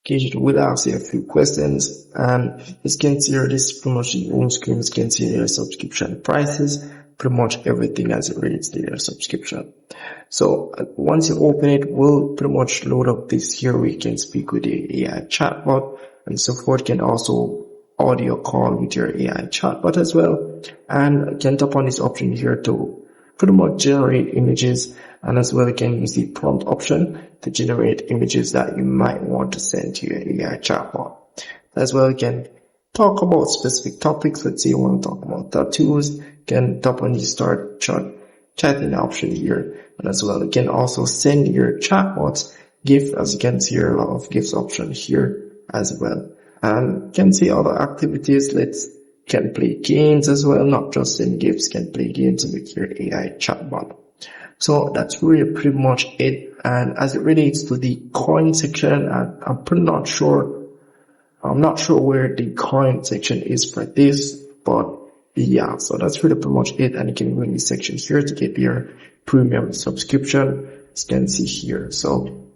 Okay, it will ask you a few questions, and as you can see here, this is pretty much the home screen. As you can see their subscription prices, pretty much everything as it relates to their subscription. So once you open it, we'll pretty much load up this here where you can speak with the AI chatbot and so forth. You can also audio call with your AI chatbot as well, and you can tap on this option here to pretty much generate images, and as well you can use the prompt option to generate images that you might want to send to your AI chatbot. As well, you can talk about specific topics. Let's say you want to talk about tattoos, you can tap on the start chatting option here, and as well you can also send your chatbots GIF. As you can see here, a lot of GIFs option here as well, and you can see other activities. Can play games as well, not just send GIFs, can play games with your AI chatbot. So that's really pretty much it. And as it relates to the coin section, I'm not sure where the coin section is for this, but yeah, so that's really pretty much it. And you can go in this section here to get your premium subscription, as you can see here. So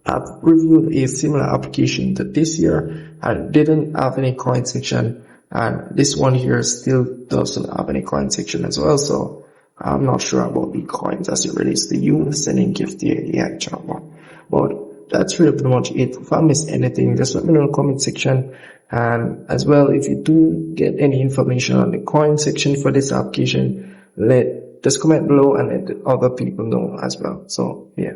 I've reviewed a similar application to this here and didn't have any coin section. And this one here still doesn't have any coin section as well, so I'm not sure about the coins as it relates to you sending gift to your AI chatbot. But that's really pretty much it. If I missed anything, just let me know in the comment section. And as well, if you do get any information on the coin section for this application, just comment below and let other people know as well. So yeah.